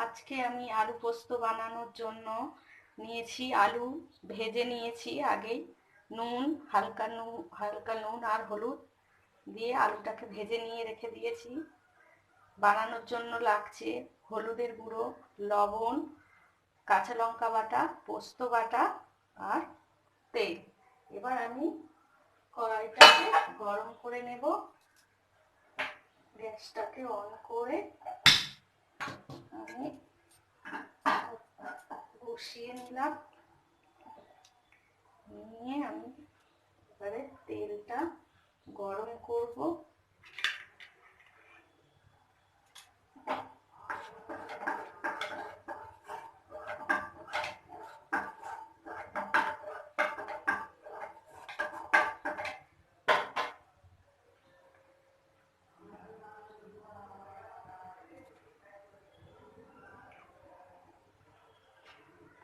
আজকে আমি আলু পোস্ত বানানোর জন্য নিয়েছি আলু। ভেজে নিয়েছি আগেই। হালকা নুন আর হলুদ দিয়ে আলুটাকে ভেজে নিয়ে রেখে দিয়েছি। বানানোর জন্য লাগছে হলুদের গুঁড়ো, লবণ, কাঁচা লঙ্কা বাটা, পোস্ত বাটা আর তেল। এবার আমি কড়াইটাকে গরম করে নেব। গ্যাসটাকে অন করে আমি বসিয়ে নিলাম। নিয়ে আমি এবারে তেলটা গরম করব।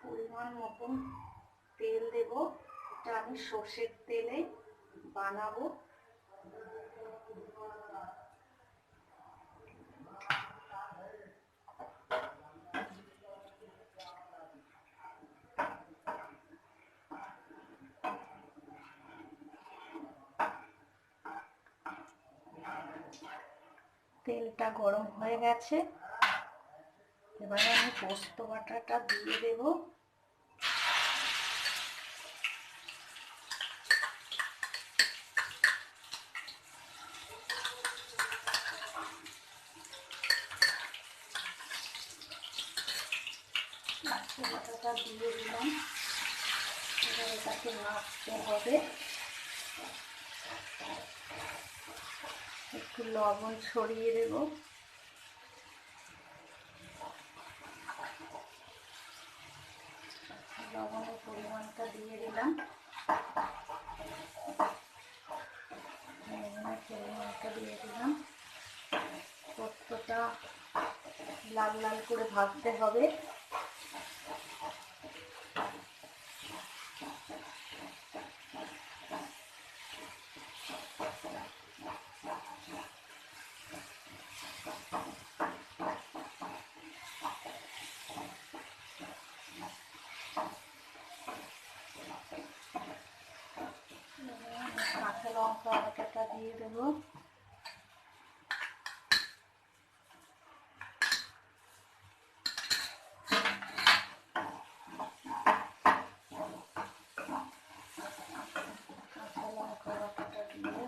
পরিমাণ মতন তেল দেব। এটা আমি সর্ষের তেলে বানাবো। তেলটা গরম হয়ে গেছে। এবারে আমি পোস্ত বাটাটা দিয়ে দেব। পোস্ত বাটাটা দিয়ে দিলাম। এবার এটাকে নাড়তে হবে। একটু লবণ ছড়িয়ে দেব। লবণের পরিমাণটা দিয়ে দিলাম। পোস্তটা লাল লাল করে ভাজতে হবে। কাঁচা লঙ্কা বাটাটা দিয়ে দেবো। কাঁচা লঙ্কা বাটাটা দিয়ে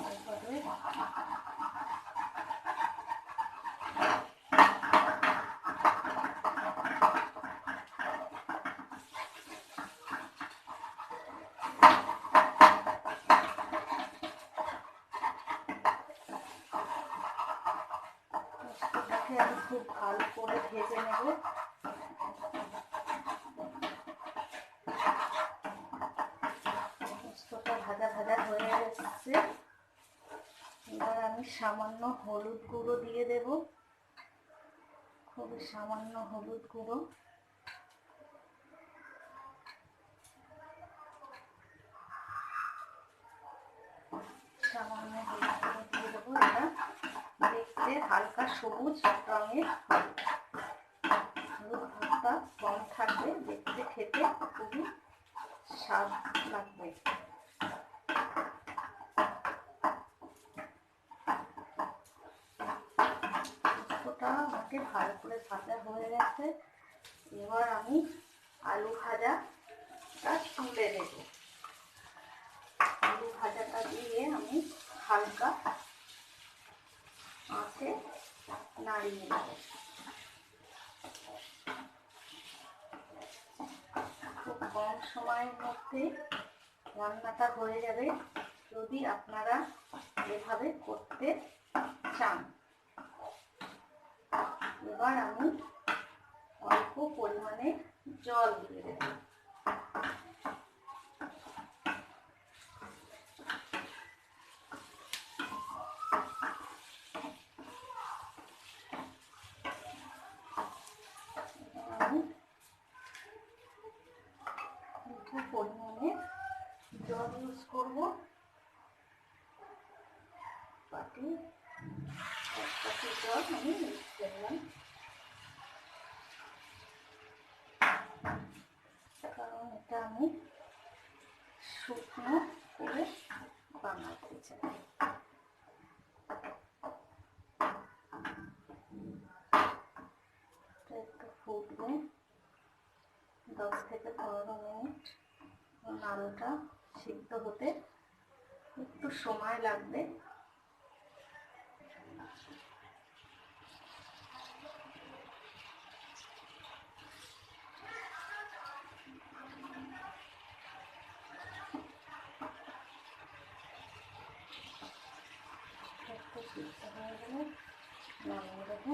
এবারে পোস্তটাকে আমি খুব ভালো করে ভেজে নেব। পোস্তটা ভাজা ভাজা হয়ে এসছে। এবার আমি সামান্য হলুদ গুঁড়ো দিয়ে দেব। খুবই সামান্য হলুদ গুঁড়ো। সামান্য হলুদ গুঁড়ো দিয়ে দেবো। এটা দেখতে হালকা সবুজ রঙের হবে। হলুদ ভাতটা কম থাকবে, দেখতে খেতে খুবই স্বাদ লাগবে। পোস্তটা আমাকে ভালো করে ভাজা হয়ে গেছে। এবার আমি আলু ভাজাটা তুলে দেব। আলু ভাজাটা দিয়ে আমি হালকা আঁচে নাড়িয়ে নেব। খুব কম সময়ের মধ্যে রান্নাটা হয়ে যাবে যদি আপনারা এভাবে করতে চান। এবার আমি অল্প পরিমাণে জল দিয়ে দেব। আমি অল্প পরিমাণে জল ইউজ করব। বাটি এক বাটি জল আমি ইউজ করলাম। এটা আমি শুকনো করে বানাতে চাই। একটু ফুটবে 10 থেকে 15 মিনিট। আলুটা সিদ্ধ হতে একটু সময় লাগবে। একটু সিদ্ধ হয়ে গেলে নামিয়ে দেবো।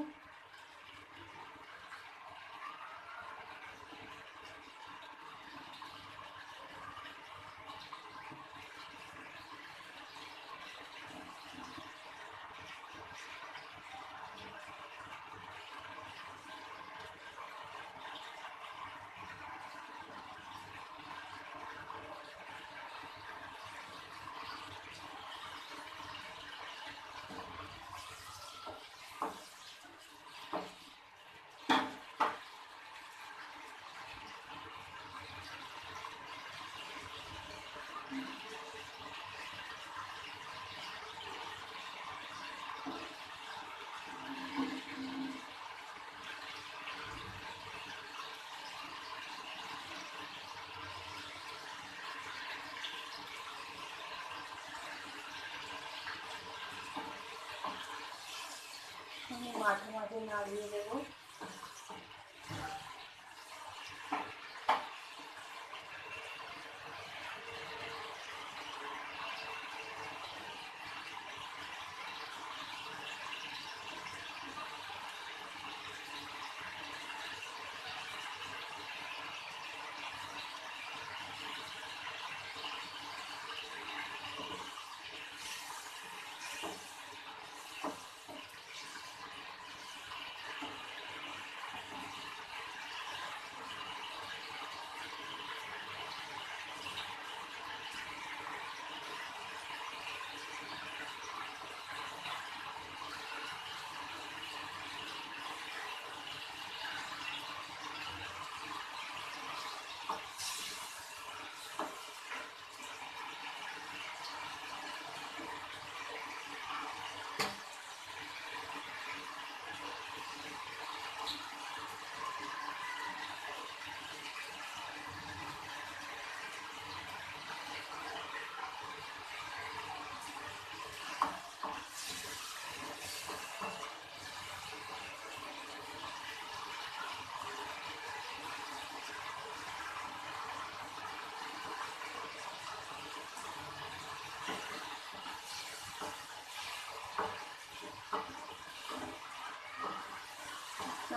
আমি মাঝে মাঝে নাড়িয়ে দেবো।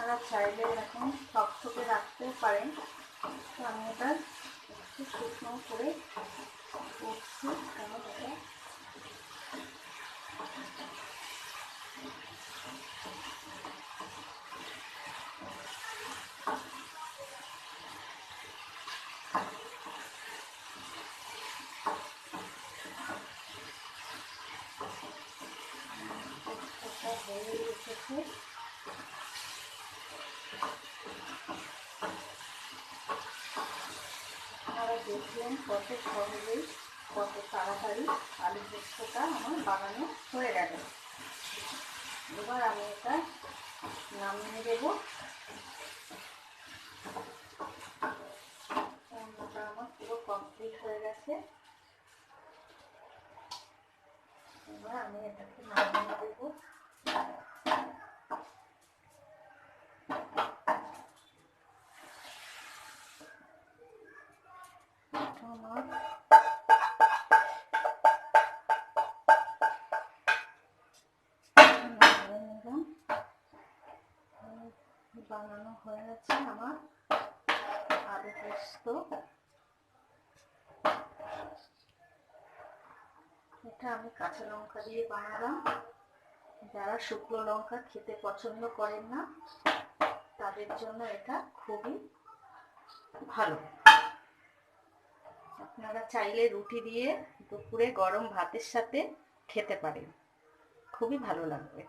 আপনারা চাইলে এখন থকথকে রাখতেও পারেন। তো আমি এটা একটু শুকনো করে করছি, কারণ এটা হয়ে এসেছে। আপনারা দেখলেন কত সহজেই, কত তাড়াতাড়ি আলু পোস্তটা আমার বানানো হয়ে গেল। এবার আমি এটা নামিয়ে দেব। রান্নাটা আমার পুরো কমপ্লিট হয়ে গেছে। এবার আমি এটাকে নামিয়ে দেব। আমার বানানো হয়ে গেছে আমার আলু পোস্ত। এটা আমি কাঁচা লঙ্কা দিয়ে বানালাম। যারা শুকনো লঙ্কা খেতে পছন্দ করেন না তাদের জন্য এটা খুবই ভালো। আপনারা চাইলে রুটি দিয়ে দুপুরে গরম ভাতের সাথে খেতে পারেন, খুবই ভালো লাগবে।